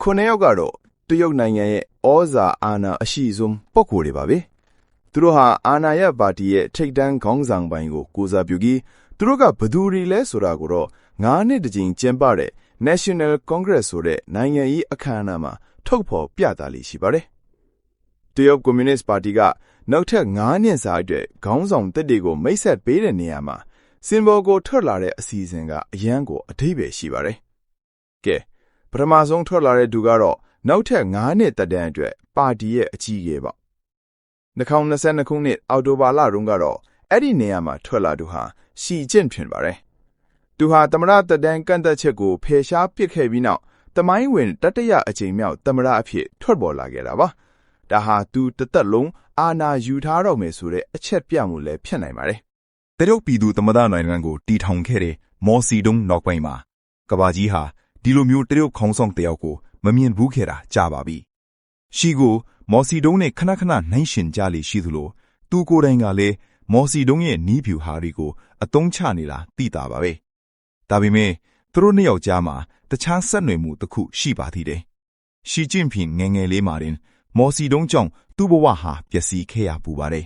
ခုနှစ်ယောက်ကတော့တရုတ်နိုင်ငံရဲ့ဩဇာအာဏာအရှိဆုံးပုဂ္ဂိုလ်တွေပါပဲသူတို့ဟာအာဏာရပါတီရဲ့ထိပ်တန်းခေါင်းဆောင်ပိုင်းကိုကိုးစားပြုပြီးသူတို့ကဘယ်သူတွေလဲဆိုတာကိုတော့9နှစ်တကြိမ်ကျင်းပတဲ့ National Congress ဆိုတဲ့နိုင်ငံရေးအခမ်းအနားမှာထုတ်ဖော်ပြသလေးရှိပါတယ်တရုတ်ကွန်မြူနစ်ပါတီကနောက်ထပ်9နှစ်စာအတွက်ခေါင်းဆောင်တစ်တွေကိုမိတ်ဆက်ပေးတဲ့နေရာမှာစင်ဘောကိုထွက်လာတဲ့အစီအစဉ်ကအရန်ကိုအထိပ္ပယ်ရှိပါတယ်ကဲပထမဆုံးထွက်လာတဲ့သူကတော့နောက်ထပ်9နှစ်တက်တန်းအတွက်ပါတီရဲ့အကြီးအကဲပေါ့2022ခုနှစ်အောက်တိုဘာလတုန်းကတော့အဲ့ဒီနေရာမှာထွက်လာသူဟာရှီကျင့်ဖျင်ပါတယ်သူဟာသမ္မတတက်တန်းကန့်သက်ချက်ကိုဖယ်ရှားပစ်ခဲ့ပြီးနောက်တမိုင်းဝင်တတိယအကြိမ်မြောက်သမ္မတအဖြစ်ထွက်ပေါ်လာခဲ့တာပါဒါဟာသူတစ်သက်လုံးအာဏာယူထားတော့မယ်ဆိုတဲ့အချက်ပြမှုလည်းဖြစ်နိုင်ပါတယ်တရုတ်ပြည်သူသမ္မတနိုင်ငံကိုတီထောင်ခဲ့တဲ့မော်စီတုံးနောက်ပိုင်းမှာကဘာကြီးဟာဒီလိုမျိုးတရုတ်ခေါင်းဆောင်တယောက်ကိုမမြင်ဘူးခဲ့တာကြာပါပြီရှီကိုမော်စီတုံးနဲ့ခဏခဏနှိုင်းရှင်ကြလေရှိသလိုသူကိုယ်တိုင်ကလည်းမော်စီတုံးရဲ့နီးဖြူဟာတွေကိုအသုံးချနေတာသိတာပါပဲဒါပေမဲ့သူတို့နှစ်ယောက်ကြားမှာတခြားဆက်နွယ်မှုတစ်ခုရှိပါသေးတယ်ရှီကျင့်ဖျင်ငယ်ငယ်လေးမှာတင်မော်စီတုံးကြောင့်သူ့ဘဝဟာပျက်စီးခဲ့ရပူပါတယ်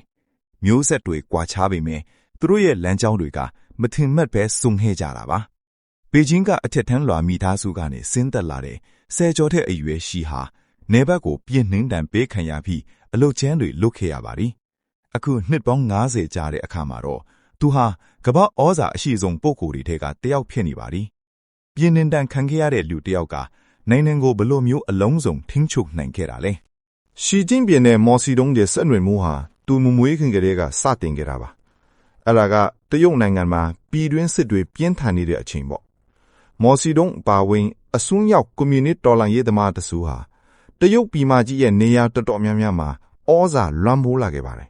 မျိုးဆက်တွေကွာခြားပေမဲ့သူတို့ရဲ့လမ်းကြောင်းတွေကမထင်မှတ်ပဲစုံဟဲကြတာပါဘေကျင်းကအထက်ထန်းလွှာမိသားစုကနေဆင်းသက်လာတဲ့ဆယ်ကျော်တဲ့အရွယ်ရှီဟာနေဘက်ကိုပြင်းနှင်းတန်ပေးခံရပြီးအလုတ်ချမ်းတွေလွတ်ခဲ့ရပါသည်အခုနှစ်ပေါင်း90ကြာတဲ့အခါမှာတော့သူဟာကမ္ဘာဩဇာအရှိဆုံးပုဂ္ဂိုလ်တွေထဲကတယောက်ဖြစ်နေပါသည်ပြင်းနှင်းတန်ခံခဲ့ရတဲ့လူတယောက်ကနိုင်ငံကိုဘလို့မျိုးအလုံးစုံထိန်းချုပ်နိုင်ခဲ့တာလဲရှီကျင့်ဖျင်နဲ့မော်စီတုံးရဲ့ဆက်နွယ်မှုဟာသူမမွေးခင်ကတည်းကစတင်ခဲ့တာပါအဲ့ဒါကတရုတ်နိုင်ငံမှာပြည်တွင်းစစ်တွေပြင်းထန်နေတဲ့အချိန်ပေါ့မော်စီတုံးပါဝင်အစွန်းရောက်ကွန်မြူနစ်တော်လှန်ရေးသမားတစုဟာတရုတ်ပြည်မကြီးရဲ့နေရာတော်တော်များများမှာဩဇာလွှမ်းမိုးလာခဲ့ပါတယ်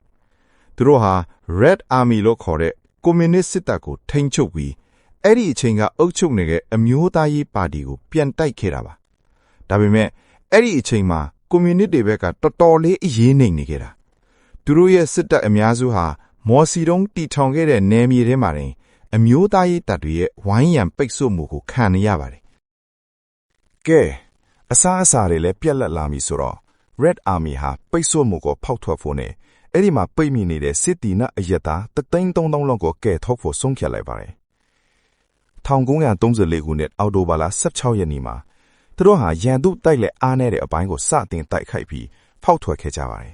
သူတို့ဟာ Red Army လို့ခေါ်တဲ့ကွန်မြူနစ်စစ်တပ်ကိုထိန်းချုပ်ပြီးအဲ့ဒီအချိန်ကအုပ်ချုပ်နေတဲ့အမျိုးသားရေးပါတီကိုပြန်တိုက်ခဲ့တာပါဒါပေမဲ့အဲ့ဒီအချိန်မှာကွန်မြူနစ်တွေဘက်ကတော်တော်လေးအရေးနိုင်နေခဲ့တာသူတို့ရဲ့စစ်တပ်အများစုဟာမော်စီတုံးတီထောင်ခဲ့တဲ့နယ်မြေထဲမှာတင်အမျိုးသားရေးတပ်တွေရဲ့ဝိုင်းရံပိတ်ဆို့မှုကိုခံနေရပါတယ်ကဲအစားအစာတွေလည်းပြက်လက်လာပြီဆိုတော့ Red Army ဟာပိတ်ဆို့မှုကိုဖောက်ထွက်ဖို့နဲ့အဲ့ဒီမှာပိတ်မိနေတဲ့စစ်တီနအရက်သား3,300လောက်ကိုကဲထုတ်ဖို့ဆုံးဖြတ်လိုက်ပါတယ်1934ခုနှစ်အောက်တိုဘာလ16ရက်နေ့မှာသူတို့ဟာရန်သူတိုက်လက်အားနည်းတဲ့အပိုင်းကိုစတင်တိုက်ခိုက်ပြီးဖောက်ထွက်ခဲ့ကြပါတယ်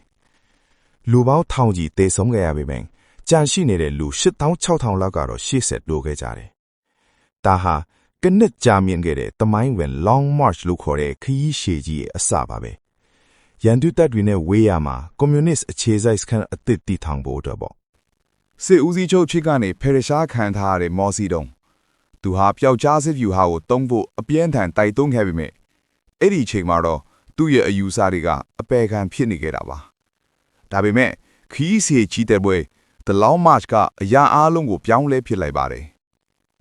လူပေါင်းထောင်ကြီးတေဆုံးခဲ့ရပေမယ့်ကြန့်ရှိနေတဲ့လူ 8,600 လောက်ကတော့ရှေ့ဆက်တိုးခဲ့ကြတယ်ဒါဟာကနစ်ကြာမြင့်ခဲ့တဲ့တမိုင်းဝင် Long March လို့ခေါ်တဲ့ခရီးရှည်ကြီးရဲ့အစပါပဲရန်သူတပ်တွေနဲ့ဝေးရမှာကွန်မြူနစ်အခြေစိုက်စခန်းအသစ်တည်ထောင်ဖို့တော့ပေါ့စစ်ဦးစီးချုပ်ဖြစ်ကနေဖယ်ရှားခံထားရတဲ့မော်စီတုံးသူဟာပျောက်ကြားစစ်ဗျူဟာကိုတုံးဖို့အပြင်းထန်တိုက်တွန်းခဲ့ပေမဲ့အဲ့ဒီအချိန်မှာတော့သူ့ရဲ့အယူဆတွေကအပယ်ခံဖြစ်နေခဲ့တာပါဒါပေမဲ့ခီးစီချီတဲ့ပွဲ The Long March ကအရာအားလုံးကိုပြောင်းလဲဖြစ်လိုက်ပါတယ်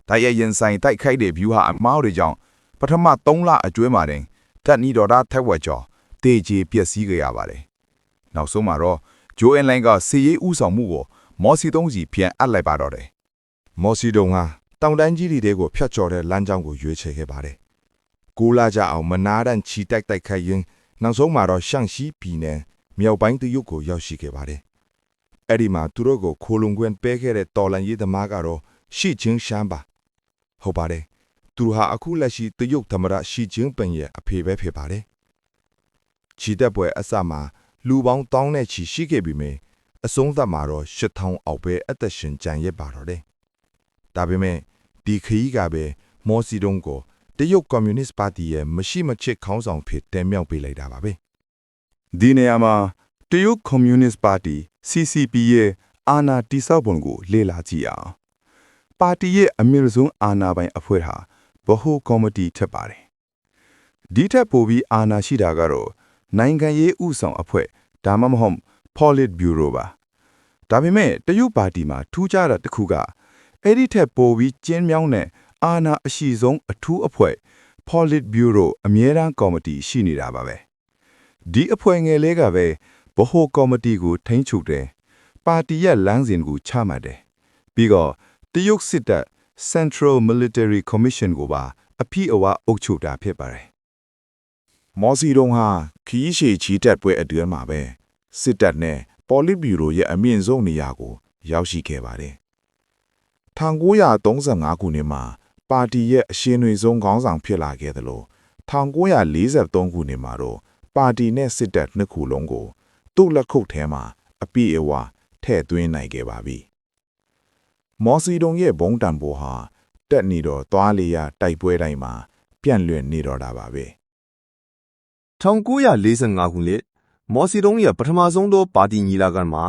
တိုက်ရရင်ဆိုင်တိုက်ခိုက်တဲ့ဗျူဟာအမားတွေကြောင့်ပထမ3လအတွင်းမှာတင်တပ်နီတော်သားထက်ဝက်ကျော်တေချေပျက်စီးခဲ့ရပါတယ်နောက်ဆုံးမှာတော့ဂျိုအန်လိုင်းကစီရေးဥဆောင်မှုကိုမော်စီတုံးစီပြန်အပ်လိုက်ပါတော့တယ်မော်စီတုံးဟာတောင်တန်းကြီးတွေကိုဖျက်ချော်တဲ့လမ်းကြောင်းကိုရွေးချယ်ခဲ့ပါတယ်ကိုလာကြအောင်မနာတန်ချီတိုက်ခိုက်ရင်းနောက်ဆုံးမှာတော့ရှန့်ရှီပြည်နယ်မြောက်ပိုင်းတရုတ်ကိုရောက်ရှိခဲ့ပါတယ်အဲ့ဒီမှာသူတို့ကိုခိုလုံခွင့်ပေးခဲ့တဲ့တော်လန်ရေးသမားကတော့ရှီကျင်းရှမ်းပါဟုတ်ပါတယ်သူဟာအခုလက်ရှိတရုတ်သမ္မတရှီကျင်းပင်ရဲ့အဖေပဲဖြစ်ပါတယ်ချီတက်ပွဲအစမှာလူပေါင်းတောင်းနဲ့ချီရှိခဲ့ပြီးမြဲအဆုံးသတ်မှာတော့8,000အောက်ပဲအသက်ရှင်ကြံရပါတော့တယ်ဒါပေမဲ့ဒီခရီးကပဲမော်စီတုံးကိုတရုတ်ကွန်မြူနစ်ပါတီရဲ့မရှိမချစ်ခေါင်းဆောင်ဖြစ်တင်မြှောက်ပေးလိုက်တာပါပဲဒီနေရာမှာတရုတ်ကွန်မြူနစ်ပါတီ CCP ရဲ့အာဏာတည်ဆောက်ပုံကိုလေ့လာကြည့်အောင်ပါတီရဲ့အမြင့်ဆုံးအာဏာပိုင်အဖွဲ့ဟာဗဟိုကော်မတီထက်ပါတယ်ဒီထက်ပိုပြီးအာဏာရှိတာကတော့နိုင်ငံရေးဥဆောင်အဖွဲ့ဒါမှမဟုတ် Polit Bureau ပါဒါပေမဲ့တရုတ်ပါတီမှာထူးခြားတာတစ်ခုကအဲ့ဒီထက်ပိုပြီးကျင်းမြောင်းတဲ့အာဏာအရှိဆုံးအထူးအဖွဲ့ Polit Bureau အမြဲတမ်းကော်မတီရှိနေတာပါပဲဒီအဖွဲ့ငယ်လေးကပဲဗဟိုကော်မတီကိုထိန်းချုပ်တယ်ပါတီရဲ့လမ်းစဉ်ကိုချမှတ်တယ်ပြီးတော့တရုတ်စစ်တပ် Central Military Commission ကိုပါအပြည့်အဝအုပ်ချုပ်တာဖြစ်ပါတယ် မော်စီတုံဟာခီးရှည်ချီတက်ပွဲအတွင်းမှာပဲစစ်တပ်နဲ့ပေါ်လစ်ဗျူရိုရဲ့အမြင့်ဆုံးနေရာကိုရောက်ရှိခဲ့ပါတယ်။1935ခုနှစ်မှာပါတီရဲ့အရှင်တွေဆုံးခေါင်းဆောင်ဖြစ်လာခဲ့သလို1943ခုနှစ်မှာတော့ပါတီနဲ့စစ်တပ်နှစ်ခုလုံးကိုသူ့လက်ခုပ်ထဲမှာအပြည့်အဝထည့်သွင်းနိုင်ခဲ့ပါပြီ။မော်စီတုံရဲ့ဘုံတံပိုးဟာတက်နေတော့သွားလေရတိုက်ပွဲတိုင်းမှာပြန့်လွင့်နေတော့တာပါပဲ1945ခုနှစ်မော်စီတုံရဲ့ပထမဆုံးသောပါတီညီလာခံမှာ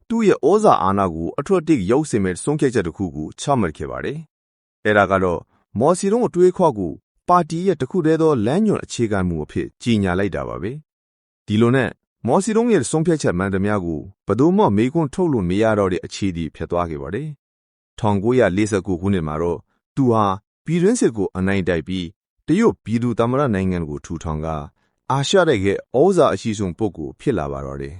သူ့ရဲ့ဩဇာအာဏာကိုအထွတ်အထိပ်ရုပ်စင်မဲ့ဆုံးဖြတ်ချက်တစ်ခုကိုချမှတ်ခဲ့ပါတယ်။အဲဒါကတော့မော်စီတုံအတွေးခေါ်ကိုပါတီရဲ့တစ်ခုတည်းသောလမ်းညွှန်အခြေခံမူအဖြစ်ကြီးညာလိုက်တာပါပဲ။ဒီလိုနဲ့မော်စီတုံရဲ့ဆုံးဖြတ်ချက်မှန်သမျှကိုဘယ်သူမှမေးခွန်းထုတ်လို့မရတော့တဲ့အခြေအနေဖြစ်သွားခဲ့ပါတယ်။1949ခုနှစ်မှာတော့သူဟာပြည်တွင်းစစ်ကိုအနိုင်တိုက်ပြီးတရုတ်ပြည်သူ့သမ္မတနိုင်ငံကိုထူထောင်ကအာရှတိုက်ရဲ့ဩဇာအရှိဆုံးပုဂ္ဂိုလ်ဖြစ်လာပါတော့တယ်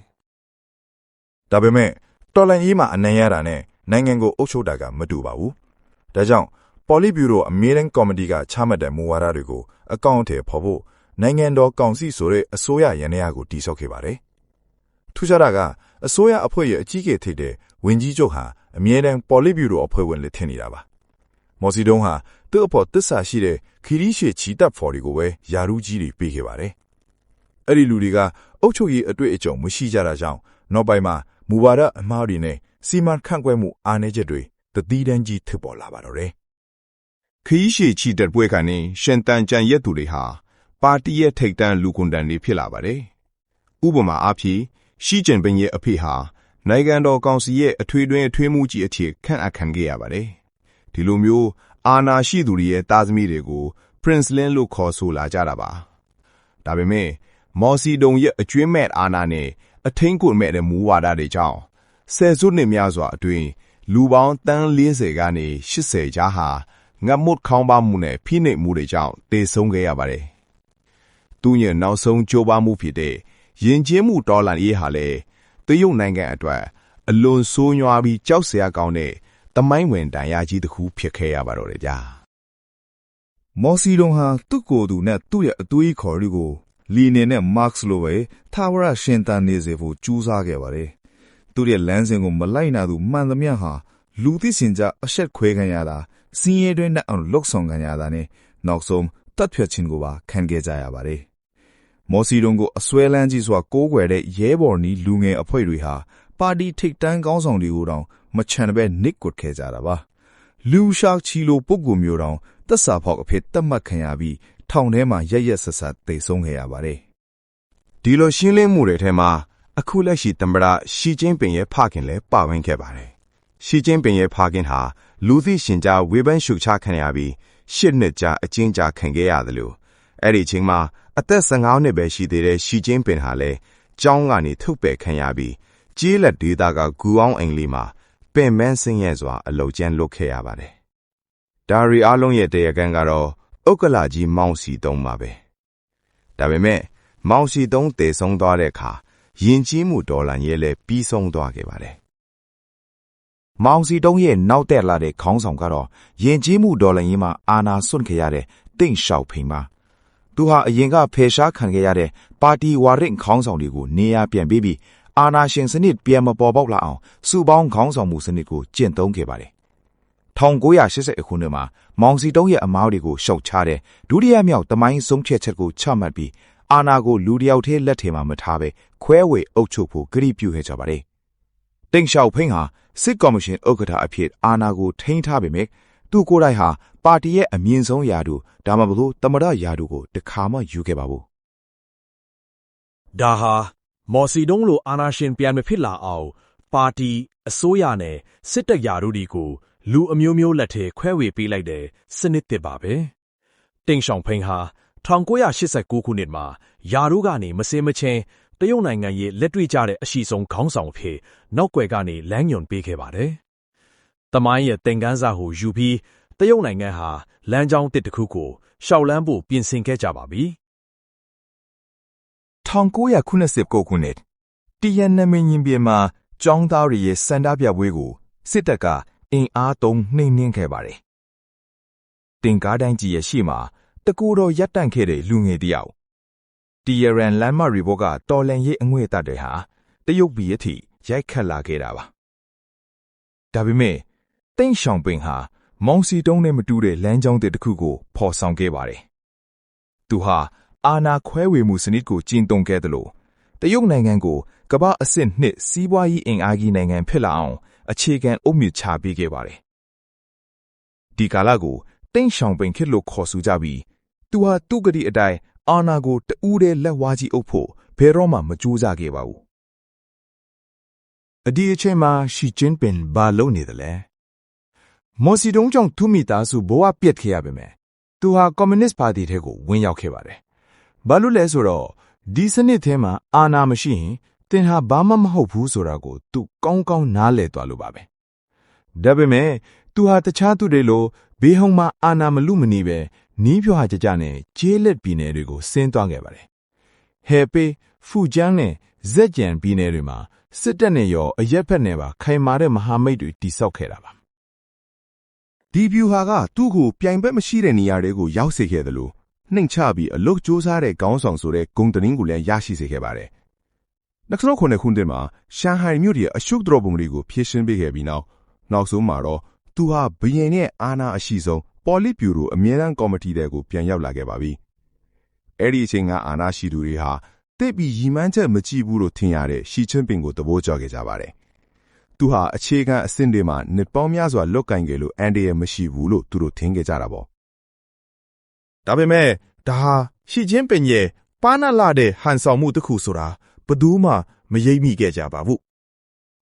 ။ဒါပေမဲ့တော်လန်ရေးမှာအနိုင်ရတာနဲ့နိုင်ငံကိုအုပ်ချုပ်တာကမတူပါဘူး။ဒါကြောင့်ပေါ်လစ်ဗျူရိုအမြဲတမ်းကော်မတီကချမှတ်တဲ့မူဝါဒတွေကိုအကောင့်ထဲပေါ်ဖို့နိုင်ငံတော်ကောင်စီဆိုတဲ့အစိုးရရန်ရာကိုတည်ဆောက်ခဲ့ပါတယ်။ထူးခြားတာကအစိုးရအဖွဲ့ရဲ့အကြီးအကဲထိပ်တဲ့ဝန်ကြီးချုပ်ဟာအမြဲတမ်းပေါ်လစ်ဗျူရိုအဖွဲ့ဝင်လက်ထင်နေတာပါ။မော်စီတုံဟာသူ့အဖို့သစ္စာရှိတဲ့ခီရီရှေချီတပ်ဖော်တွေကိုပဲယာရုကြီးတွေပေးခဲ့ပါတယ်။အဲ့ဒီလူတွေကအုပ်ချုပ်ရေးအတွေ့အကြုံမရှိကြတာကြောင့်နောက်ပိုင်းမှာမူဝါဒအမှားတွေနဲ့စီမံခန့်ခွဲမှုအားနည်းချက်တွေတသီးတန်းကြီးဖြစ်ပေါ်လာပါတော့တယ်။ခီးရှည်ချီတက်ပွဲကနေရှင်တန်ကြံရက်သူတွေဟာပါတီရဲ့ထိပ်တန်းလူကွန်တန်တွေဖြစ်လာပါတယ်။ဥပမာအားဖြင့်ရှီကျင်ပင်ရဲ့အဖေဟာနိုင်ငံတော်ကောင်စီရဲ့အထွေထွေအထွေးမှုကြီးအဖြစ်ခန့်အပ်ခံခဲ့ရပါတယ်။ဒီလိုမျိုးအာဏာရှိသူတွေရဲ့သားသမီးတွေကို Prince Lin လို့ခေါ်ဆိုလာကြတာပါ။ဒါပေမဲ့မော်စီတုံရဲ့အကျွေးမဲ့အာဏာနဲ့အထင်းကွမဲ့တဲ့မူဝါဒတွေကြောင့်ဆယ်စုနှစ်များစွာအတွင်းလူပေါင်းတန်း40ကနေ80ကြားဟာငတ်မွတ်ခေါင်းပါမှုနဲ့ဖိနှိပ်မှုတွေကြောင့်တေဆုံးခဲ့ရပါတယ်။သူ့ရဲ့နောက်ဆုံးကြိုးပမ်းမှုဖြစ်တဲ့ယဉ်ကျေးမှုတော်လှန်ရေးဟာလည်းတရုတ်နိုင်ငံအတွက်အလွန်ဆိုးရွားပြီးကြောက်စရာကောင်းတဲ့သမိုင်းဝင်ဒဏ်ရာကြီးတစ်ခုဖြစ်ခဲ့ရပါတော့တယ်ဗျာ။မော်စီတုံဟာသူ့ကိုယ်သူနဲ့သူ့ရဲ့အသွေးခေါ်တွေကိုလီနင်နဲ့မားက်စ်လိုပဲထာဝရရှင်သန်နေစေဖို့ကြိုးစားခဲ့ပါတယ်။သူ့ရဲ့လမ်းစဉ်ကိုမလိုက်နာသူမှန်သမျှဟာလူသိရှင်ကြားအဆက်ခွဲခံရတာစင်းရဲတွင်နဲ့အောင်လုတ်ဆောင်ခံရတာနဲ့နောက်ဆုံးတပ်ဖြတ်ခြင်းကိုပါခံခဲ့ကြရပါတယ်။မော်စီတုံကိုအစွဲလန်းကြီးစွာကိုးကွယ်တဲ့ရဲဘော်နီးလူငယ်အဖွဲ့တွေဟာပါတီထိပ်တန်းကောင်းဆောင်တွေကိုတောင်မချန်တဲ့ပဲနစ်ကွတ်ခဲ့ကြတာပါ။လူရှာချီလိုပုဂ္ဂိုလ်မျိုးတောင်သက်စာဖောက်အဖြစ်တတ်မှတ်ခံရပြီးထောင်ထဲမှာရက်ဆက်ဆက်သေဆုံးခဲ့ရပါတယ်။ဒီလိုရှင်းလင်းမှုတွေထဲမှာအခုလက်ရှိသမ္မတရှီကျင်းပင်ရဲ့ဖခင်လည်းပါဝင်ခဲ့ပါတယ်။ရှီကျင်းပင်ရဲ့ဖခင်ဟာလူသိရှင်ကြားဝေဖန်ရှုတ်ချခံရပြီး8နှစ်ကြာအကျဉ်းချခံခဲ့ရတယ်လို့အဲ့ဒီချိန်မှာအသက်15နှစ်ပဲရှိသေးတဲ့ရှီကျင်းပင်ဟာလည်းကျောင်းကနေထုတ်ပယ်ခံရပြီးကျေးလက်ဒေသကဂူအောင်အိမ်လေးမှာပင်မဆင်းရဲစွာအလုကျန်းလွတ်ခဲ့ရပါတယ်။ဒါရီအားလုံးရဲ့တရားခံကတော့ဥက္ကလာကြီးမောင်စီတုံးပါပဲ။ဒါပေမဲ့မောင်စီတုံးတည်ဆုံးသွားတဲ့အခါယဉ်ကျေးမှုဒေါ်လာရဲလည်းပြီးဆုံးသွားခဲ့ပါတယ်။မောင်စီတုံးရဲ့နောက်တက်လာတဲ့ခေါင်းဆောင်ကတော့ယဉ်ကျေးမှုဒေါ်လာရဲမှာအာဏာစွန့်ခဲ့ရတဲ့တိန့်ရှောက်ဖိန်ပါ။သူဟာအရင်ကဖယ်ရှားခံခဲ့ရတဲ့ပါတီဝါရင့်ခေါင်းဆောင်တွေကိုနေရာပြန်ပေးပြီးအာဏာရှင်စနစ်ပြန်မပေါ်ပေါက်လာအောင်စုပေါင်းခေါင်းဆောင်မှုစနစ်ကိုကျင့်သုံးခဲ့ပါတယ်။1980ခုနှစ်မှာမောင်စီတုံးရဲ့အမားတွေကိုရှုတ်ချတဲ့ဒုတိယမြောက်သမိုင်းဆုံးဖြတ်ချက်ကိုချမှတ်ပြီးအာဏာကိုလူတယောက်တည်းလက်ထဲမှာမထားဘဲခွဲဝေအုပ်ချုပ်ဖို့ကတိပြုခဲ့ကြပါတယ်။တိန့်ရှောက်ဖိန်ဟာစစ်ကော်မရှင်ဥက္ကဋ္ဌအဖြစ်အာဏာကိုထိန်းထားပေမဲ့သူကိုယ်တိုင်ဟာပါတီရဲ့အမြင့်ဆုံးရာထူးဒါမှမဟုတ်သမ္မတရာထူးကိုတခါမှယူခဲ့ပါဘူး။ဒါဟာမော်စီတုံးလိုအာဏာရှင်ပြန်မဖြစ်လာအောင်ပါတီအစိုးရနဲ့စစ်တပ်ရာထူးတွေကိုလူအမျိုးမျိုးလက်ထဲခွဲဝေပေးလိုက်တဲ့စနစ်သစ်ပါပဲ။တိန့်ရှောင်ဖိန်ဟာ1989ခုနှစ်မှာယာရုကနေမစင်မချင်းတရုတ်နိုင်ငံရဲ့လက်တွေ့ကျတဲ့အရှိဆုံးခေါင်းဆောင်ဖြစ်နောက်ွယ်ကနေလမ်းညွှန်ပေးခဲ့ပါတယ်။သမိုင်းရဲ့သင်ခန်းစာကိုယူပြီးတရုတ်နိုင်ငံဟာလမ်းကြောင်းတစ်ခုကိုရှောက်လန်းဖို့ပြင်ဆင်ခဲ့ကြပါပြီ။1989ခုနှစ်တီယန်နမင်းရင်ပြည်မှာကျောင်းသားတွေရဲ့စန္ဒပြပွဲကိုစစ်တပ်ကအင်အားသုံးနှိမ်နင်းခဲ့ပါတယ်။တင်ကားတိုင်းကြီးရဲ့ရှေ့မှာတကူတော်ရပ်တန့်ခဲ့တဲ့လူငယ်တယောက် တီယရန်လမ်းမရီဘောကတော်လန်ရေးအငွေ့တပ်တွေဟာတရုတ်ပြည်အထိရိုက်ခတ်လာခဲ့တာပါဒါပေမဲ့တိန့်ရှောင်ပင်ဟာမောင်စီတုံးနဲ့မတူတဲ့လမ်းကြောင်းတစ်ခုကိုဖော်ဆောင်ခဲ့ပါတယ်သူဟာအာနာခွဲဝေမှုစနစ်ကိုကျင့်သုံးခဲ့တယ်လို့တရုတ်နိုင်ငံကိုကမ္ဘာအဆင့်နှစ်စီးပွားရေးအင်အားကြီးနိုင်ငံဖြစ်လာအောင်အခြေခံအုတ်မြစ်ချပေးခဲ့ပါတယ်ဒီကာလကိုတိန့်ရှောင်ပင်ခေတ်လို့ခေါ်ဆိုကြပြီးသူဟာသူ့ကတိအတိုင်းအာနာကိုတူးတဲ့လက်ဝါးကြီးအုပ်ဖို့ဘယ်တော့မှမကြိုးစားခဲ့ပါဘူးအဒီအချိန်မှာရှီကျင်းပင်ဘာလုပ်နေတယ်လဲမော်စီတုံးကြောင့်သူ့မိသားစုဘဝပြတ်ခဲ့ရပါမယ်သူဟာကွန်မြူနစ်ပါတီထဲကိုဝင်ရောက်ခဲ့ပါတယ်ဘာလို့လဲဆိုတော့ဒီစနစ်ထဲမှာအာဏာမရှိရင်သင်ဟာဘာမှမဟုတ်ဘူးဆိုတာကိုသူကောင်းကောင်းနားလည်သွားလို့ပါပဲဒါပေမဲ့သူဟာတခြားသူတွေလိုဘေးဟုံးမှာအာဏာမလူမနေပဲနီးပြွားကြကြနဲ့ကျေးလက်ပြည်နယ်တွေကိုဆင်းသွားခဲ့ပါတယ်ဟဲပေဖူကျန်းနဲ့ဇက်ကြံပြည်နယ်တွေမှာစစ်တပ်နဲ့ရောအရက်ဖက်နဲ့ပါခိုင်မာတဲ့မဟာမိတ်တွေတိစောက်ခဲ့တာပါဒီဗျူဟာကသူ့ကိုပြိုင်ဘက်မရှိတဲ့နေရာတွေကိုရောက်စေခဲ့တယ်လို့နှိမ်ချပြီးအလုတ်စူးစားတဲ့ခေါင်းဆောင်ဆိုတဲ့ဂုဏ်သတင်းကိုလည်းရရှိစေခဲ့ပါတယ်2009ခုနှစ်မှာရှန်ဟိုင်မြို့ရဲ့အရှုပ်တော်ပုံတွေကိုဖြည့်ရှင်းပေးခဲ့ပြီးနောက်ဆုံးမှာတော့သူဟာဘီယင်ရဲ့အာဏာအရှိဆုံးပေါ်လစ်ဗျူရိုအမြဲတမ်းကော်မတီတွေကိုပြန်ရောက်လာခဲ့ပါပြီအဲ့ဒီအချိန်ကအာဏာရှိသူတွေဟာတိတ်ပြီးရီမန်းချက်မကြည့်ဘူးလို့ထင်ရတဲ့ရှီချင်းပင်ကိုသဘောကျခဲ့ကြပါတယ်သူဟာအခြေခံအဆင့်တွေမှာနှစ်ပေါင်းများစွာလွတ်ကင်ခဲ့လို့အန်ဒီရမရှိဘူးလို့သူတို့ထင်ခဲ့ကြတာပေါ့ဒါပေမဲ့ဒါဟာရှီကျင်းပင်ရဲ့ပါနလာတဲ့ဟန်ဆောင်မှုတစ်ခုဆိုတာဘယ်သူမှမရိပ်မိခဲ့ကြပါဘူး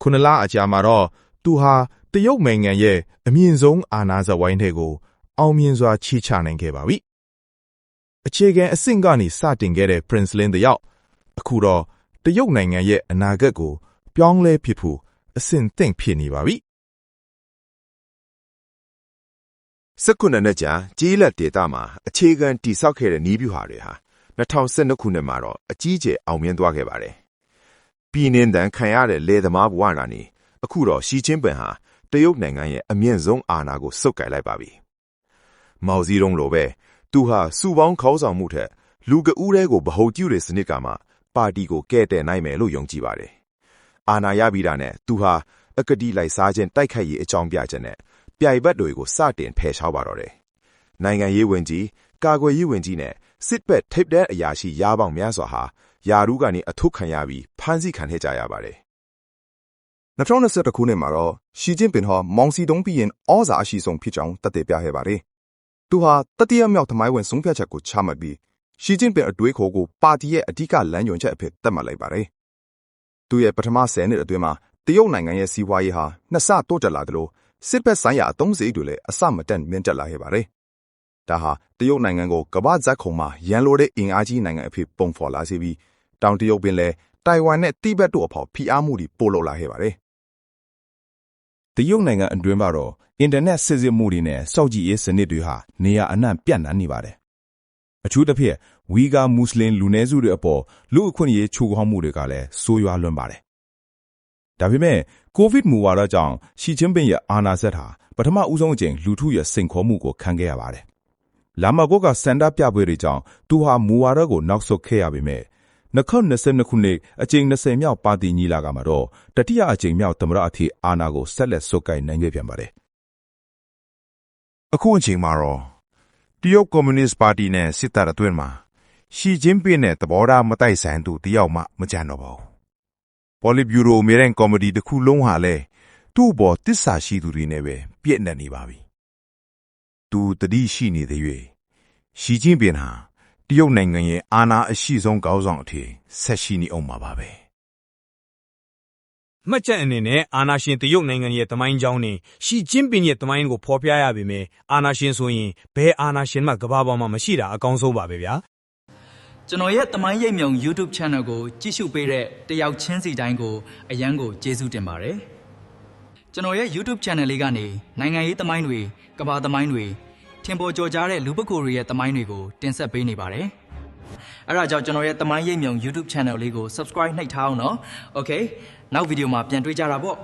ခုနလအကြာမှာတော့သူဟာတရုတ်နိုင်ငံရဲ့အမြင့်ဆုံးအာဏာဇဝိုင်းတွေကိုအောင်မြင်စွာချီချနိုင်ခဲ့ပါပြီအခြေခံအဆင့်ကနေစတင်ခဲ့တဲ့ Prince Lin တယောက်အခုတော့တရုတ်နိုင်ငံရဲ့အနာဂတ်ကိုပြောင်းလဲဖြစ်ဖို့အဆင့်သင့်ဖြစ်နေပါပြီ19နှစ်ကြာကြေးလက်ဒေတာမှာအခြေခံတိဆောက်ခဲ့တဲ့နီးဗျူဟာတွေဟာ2012ခုနှစ်မှာတော့အကြီးကျယ်အောင်မြင်သွားခဲ့ပါတယ်ပြည်နှင်းတန်ခံရတဲ့လေသမားဘဝကနေအခုတော့ရှီချင်းပင်ဟာတရုတ်နိုင်ငံရဲ့အမြင့်ဆုံးအာဏာကိုစုပ်ကိုင်လိုက်ပါပြီမော်စီတုံးလိုပဲသူဟာစုပေါင်းခေါင်းဆောင်မှုထက်လူကဦးတွေကိုဗဟုပြုတဲ့စနစ်ကမှပါတီကိုကဲ့တဲ့နိုင်မယ်လို့ယုံကြည်ပါတယ်အာဏာရပြီးတာနဲ့သူဟာအကတိလိုက်စားခြင်းတိုက်ခိုက်ရေးအကြောင်းပြချက်နဲ့ပြိုင်ဘက်တွေကိုစတင်ဖယ်ရှားပါတော့တယ်နိုင်ငံရေးဝန်ကြီးကာကွယ်ရေးဝန်ကြီးနဲ့စစ်ဘက်ထိပ်တန်းအရာရှိရာပေါင်းများစွာဟာယာရူးကနေအထုခံရပြီးဖမ်းဆီးခံခဲ့ကြရပါတယ်2021ခုနှစ်မှာတော့ရှီကျင်းပင်ဟာမောင်စီတုံးပြီးရင်ဩဇာအရှိဆုံးဖြစ်ကြောင်းတက်တဲ့ပြခဲ့ပါတယ်သူဟာတတိယမြောက်သမိုင်းဝင်ဆုံးဖြတ်ချက်ကိုချမှတ်ပြီးရှီကျင်းပင်အတွေးခေါ်ကိုပါတီရဲ့အဓိကလမ်းညွှန်ချက်အဖြစ်သတ်မှတ်လိုက်ပါတယ်သူရဲ့ပထမ10နှစ်အတွင်းမှာတရုတ်နိုင်ငံရဲ့စီးပွားရေးဟာနှစ်ဆတိုးတက်လာသလိုစစ်ဘက်ဆိုင်ရာအသုံးစရိတ်တွေလည်းအဆမတန်မြင့်တက်လာခဲ့ပါတယ်ဒါဟာတရုတ်နိုင်ငံကိုကမ္ဘာဇက်ခုံမှာရန်လိုတဲ့အင်အားကြီးနိုင်ငံအဖြစ်ပုံဖော်လာစေပြီးတောင်တရုတ်ပင်လယ်တိုင်ဝမ်နဲ့တိဘက်တို့အဖို့ဖိအားမှုတွေပို့လုပ်လာခဲ့ပါတယ်တရုတ်နိုင်ငံအတွင်းမှာတော့အင်တာနက်စစ်စစ်မှုတွေနဲ့စောက်ကြည့်ရေးစနစ်တွေဟာနေရာအနှံ့ပြန့်နှံ့နေပါတယ်အထူးသဖြင့်ဝီဂါမွတ်စလင်လူနည်းစုတွေအပေါ်လူအခွင့်အရေးချိုးဖောက်မှုတွေကလည်းဆိုးရွားလွန်းပါတယ်ဒါပေမဲ့ကိုဗစ်မူဝါဒကြောင့်ရှီကျင်းပင်ရဲ့အာဏာစက်ဟာပထမဦးဆုံးအကြိမ်လူထုရဲ့စိန်ခေါ်မှုကိုခံခဲ့ရပါတယ်လာမကိုကစန္ဒပြပွဲတွေကြောင့်သူဟာမူဝါဒကိုနောက်ဆုတ်ခဲ့ရပေမဲ့2022ခုနှစ်အကြိမ်20မြောက်ပါတီညီလာခံမှာတော့တတိယအကြိမ်မြောက်သမ္မတအထိအာဏာကိုဆက်လက်ဆုပ်ကိုင်နိုင်ခဲ့ပြန်ပါတယ်အခုအချိန်မှာတော့တရုတ်ကွန်မြူနစ်ပါတီနဲ့စစ်တပ်အတွင်းမှာရှီကျင်းပင်နဲ့သဘောထားမတိုက်ဆိုင်သူတယောက်မှမကြံတော့ပါဘူးပေါ်လစ်ဗျူရိုအမြဲတမ်းကော်မတီတစ်ခုလုံးဟာလည်းသူ့ဘောတစ္ဆာရှိသူတွေနဲ့ပဲပြည့်နှက်နေပါပြီသူတတိရှိနေတဲ့၍ရှီကျင်းပင်ဟာတရုတ်နိုင်ငံရဲ့အာဏာအရှိဆုံးခေါင်းဆောင်အဖြစ်ဆက်ရှိနေအောင်ပါပဲမှတ်ချက်အနေနဲ့အာနာရှင်တရုတ်နိုင်ငံရဲ့သမိုင်းကြောင်းနဲ့ရှီကျင်းပင်ရဲ့သမိုင်းကိုဖော်ပြရပေမဲ့အာနာရှင်ဆိုရင်ဘယ်အာနာရှင်မှကမ္ဘာပေါ်မှာမရှိတာအကောင်းဆုံးပါပဲဗျာကျွန်တော်ရဲ့သမိုင်းရိပ်မြုံ YouTube Channel ကိုကြည့်ရှုပေးတဲ့တယောက်ချင်းစီတိုင်းကိုအယံကိုကျေးဇူးတင်ပါတယ်ကျွန်တော်ရဲ့ YouTube Channel လေးကနေနိုင်ငံရေးသမိုင်းတွေကမ္ဘာသမိုင်းတွေထင်ပေါ်ကျော်ကြားတဲ့လူပုဂ္ဂိုလ်တွေရဲ့သမိုင်းတွေကိုတင်ဆက်ပေးနေပါတယ်အဲ့ဒါကြောင့်ကျွန်တော်ရဲ့သမိုင်းရိပ်မြုံ YouTube Channel လေးကို Subscribe နှိပ်ထားအောင်နော် Okay နောက်ဗီဒီယိုမှာပြန်တွေ့ကြတာပေါ့